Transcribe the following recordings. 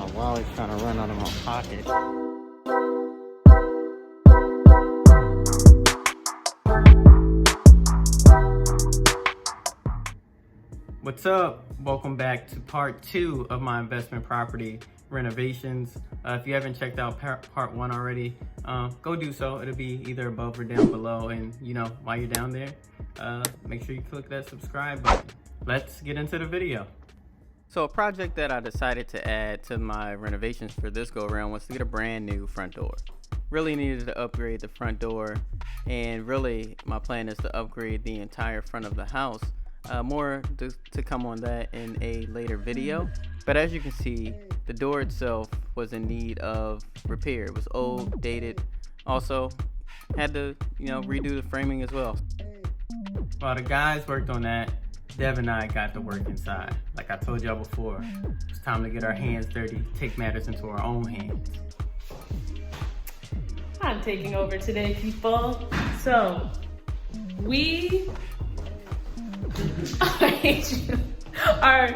My wallet's trying to run out of my pocket. What's up? Welcome back to part 2 of my investment property renovations. If you haven't checked out part 1 already, go do so. It'll be either above or down below. And you know, while you're down there, make sure you click that subscribe button. Let's get into the video. So a project that I decided to add to my renovations for this go around was to get a brand new front door. Really needed to upgrade the front door, and really my plan is to upgrade the entire front of the house. More to come on that in a later video. But as you can see, the door itself was in need of repair. It was old, dated. Also had to, redo the framing as well. While the guys worked on that, Dev and I got to work inside. Like I told y'all before, it's time to get our hands dirty, take matters into our own hands. I'm taking over today, people. So, we are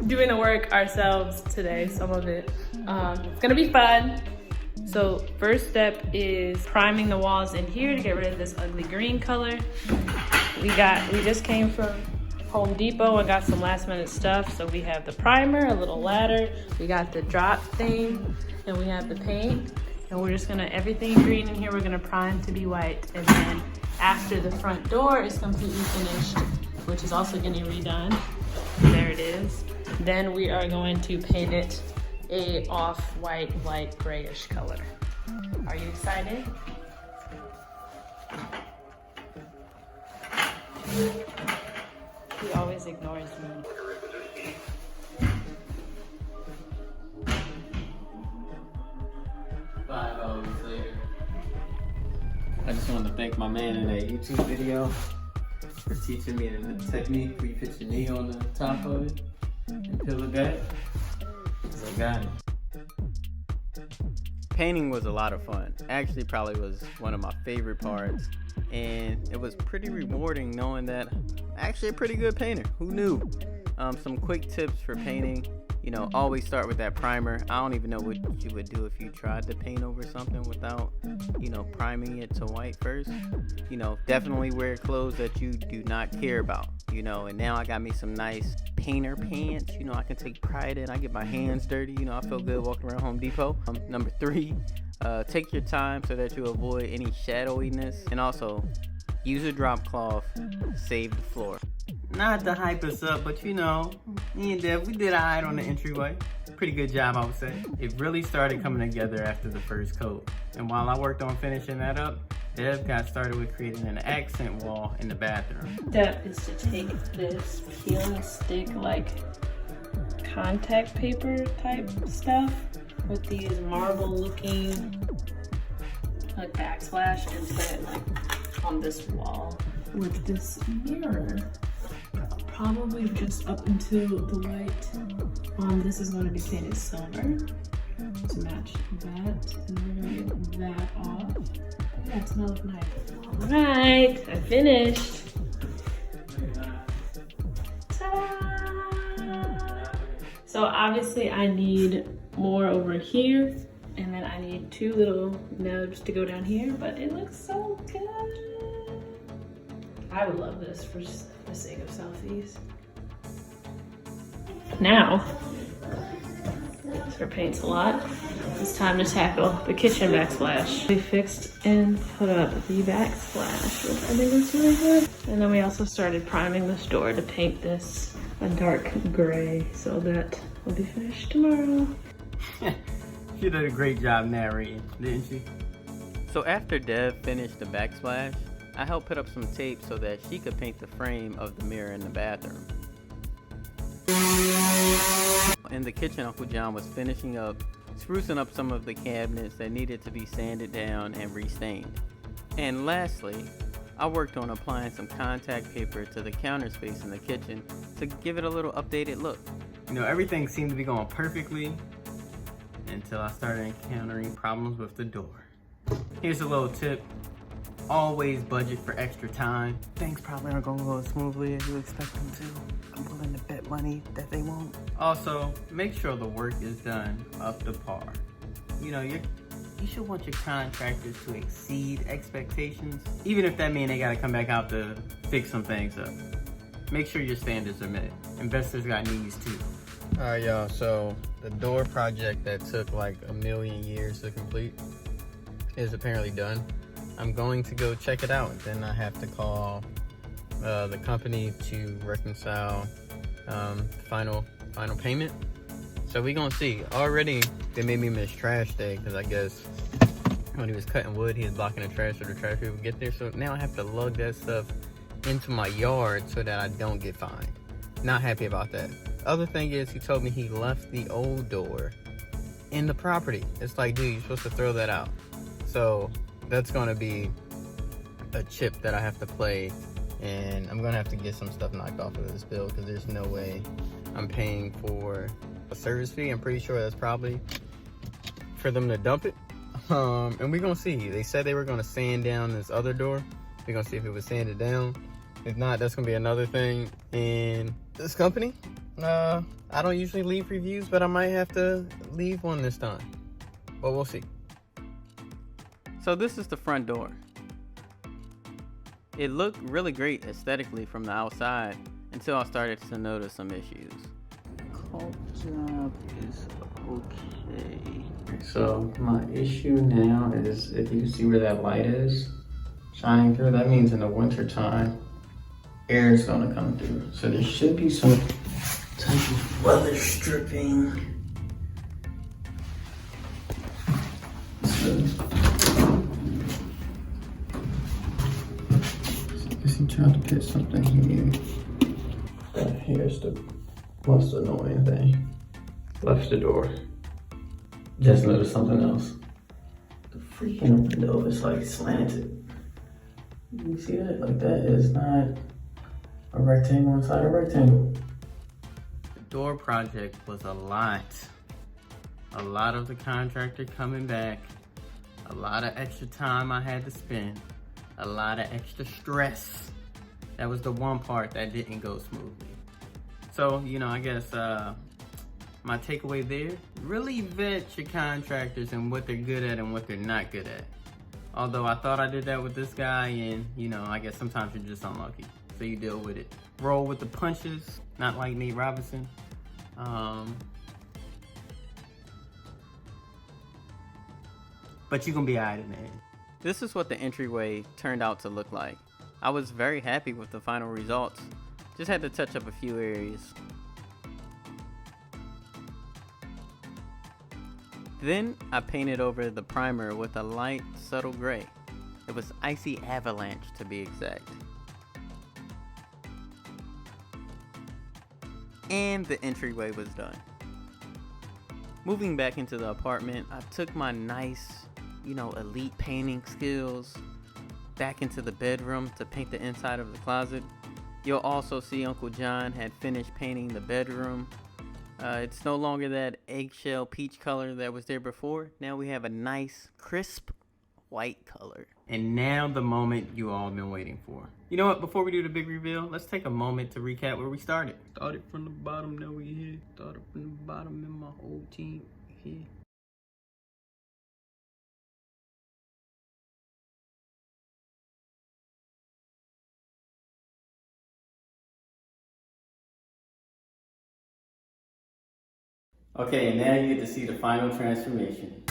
doing the work ourselves today, some of it. It's gonna be fun. So first step is priming the walls in here to get rid of this ugly green color. We just came from Home Depot and got some last minute stuff. So we have the primer, a little ladder, we got the drop thing, and we have the paint. And we're just gonna, everything green in here, we're gonna prime to be white. And then after the front door is completely finished, which is also getting redone. There it is. Then we are going to paint it a off-white, light grayish color. Are you excited? He always ignores me. Five hours later. I just want to thank my man in that YouTube video for teaching me the technique where you put your knee on the top of it and peel it back. So I got it. Painting was a lot of fun. Actually, probably was one of my favorite parts. And it was pretty rewarding knowing that I'm actually a pretty good painter. Who knew? Some quick tips for painting. Always start with that primer. I don't even know what you would do if you tried to paint over something without, priming it to white first. Definitely wear clothes that you do not care about, and now I got me some nice painter pants, I can take pride in. I get my hands dirty, I feel good walking around Home Depot. Number 3, take your time so that you avoid any shadowiness, and also use a drop cloth, save the floor. Not to hype us up, but me and Dev, we did alright on the entryway. Pretty good job, I would say. It really started coming together after the first coat. And while I worked on finishing that up, Dev got started with creating an accent wall in the bathroom. Step is to take this peel and stick like contact paper type stuff with these marble looking like backsplash and put it like on this wall with this mirror. Probably just up until the white. This is going to be painted silver to match that, and we're going to get that off. Yeah, it's not looking nice. All right, I finished. Ta-da! So obviously I need more over here, and then I need 2 little nubs to go down here, but it looks so good. I would love this for the sake of selfies. Now, for paints a lot, it's time to tackle the kitchen backsplash. We fixed and put up the backsplash, which I think looks really good. And then we also started priming this door to paint this a dark gray, so that will be finished tomorrow. She did a great job narrating, didn't she? So after Dev finished the backsplash, I helped put up some tape so that she could paint the frame of the mirror in the bathroom. In the kitchen, Uncle John was finishing up, sprucing up some of the cabinets that needed to be sanded down and restained. And lastly, I worked on applying some contact paper to the counter space in the kitchen to give it a little updated look. Everything seemed to be going perfectly until I started encountering problems with the door. Here's a little tip. always budget for extra time. Things probably aren't gonna go as smoothly as you expect them to. I'm willing to bet money that they won't. Also, make sure the work is done up to par. You know, you should want your contractors to exceed expectations, even if that means they gotta come back out to fix some things up. Make sure your standards are met. Investors got needs too. All right, y'all, so the door project that took like a million years to complete is apparently done. I'm going to go check it out. Then I have to call the company to reconcile final payment. So we gonna see. Already they made me miss trash day because I guess when he was cutting wood, he was blocking the trash so the trash people would get there. So now I have to lug that stuff into my yard so that I don't get fined. Not happy about that. Other thing is, he told me he left the old door in the property. It's like, dude, you're supposed to throw that out. So that's gonna be a chip that I have to play, and I'm gonna have to get some stuff knocked off of this bill because there's no way I'm paying for a service fee. I'm pretty sure that's probably for them to dump it. And we're gonna see. They said they were gonna sand down this other door. We're gonna see if it was sanded down. If not, that's gonna be another thing in this company. I don't usually leave reviews, but I might have to leave one this time. But we'll see. So this is the front door. It looked really great aesthetically from the outside until I started to notice some issues. Caulk job is okay. So my issue now is, if you see where that light is shining through, that means in the winter time air is gonna come through. So there should be some type of weather stripping. So, I guess he tried to put something here. Here's the most annoying thing. Left the door. Just noticed something else. The freaking window is like slanted. You see that? Like, that is not a rectangle inside a rectangle. The door project was a lot. A lot of the contractor coming back. A lot of extra time I had to spend. A lot of extra stress. That was the one part that didn't go smoothly. So, you know, I guess my takeaway there, really vet your contractors and what they're good at and what they're not good at. Although I thought I did that with this guy, and you know, I guess sometimes you're just unlucky. So you deal with it. Roll with the punches, not like Nate Robinson. But you gonna be alright in the end. This is what the entryway turned out to look like. I was very happy with the final results. Just had to touch up a few areas. Then I painted over the primer with a light, subtle gray. It was Icy Avalanche to be exact. And the entryway was done. Moving back into the apartment, I took my nice, you know, elite painting skills back into the bedroom to paint the inside of the closet. You'll also see Uncle John had finished painting the bedroom. It's no longer that eggshell peach color that was there before. Now we have a nice, crisp white color. And now the moment you all been waiting for. You know what, before we do the big reveal, let's take a moment to recap where we started. Started from the bottom, now we here. Started from the bottom, and my whole team here. Okay, and now you get to see the final transformation.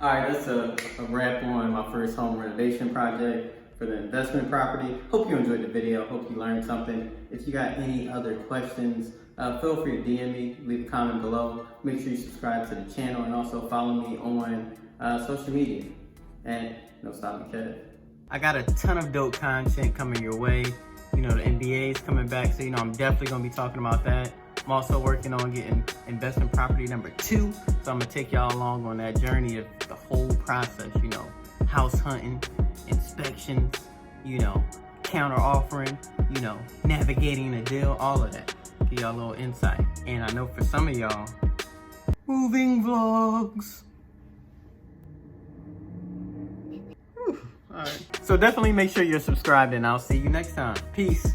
All right, that's a wrap on my first home renovation project for the investment property. Hope you enjoyed the video. Hope you learned something. If you got any other questions, feel free to DM me, leave a comment below. Make sure you subscribe to the channel and also follow me on social media at NoStoppingKev. I got a ton of dope content coming your way. You know, the NBA is coming back, so I'm definitely gonna be talking about that. I'm also working on getting investment property number 2, so I'm gonna take y'all along on that journey of the whole process, house hunting, inspections, counter offering, navigating the deal, all of that. Give y'all a little insight. And I know for some of y'all, moving vlogs. Whew. All right. So definitely make sure you're subscribed, and I'll see you next time. Peace.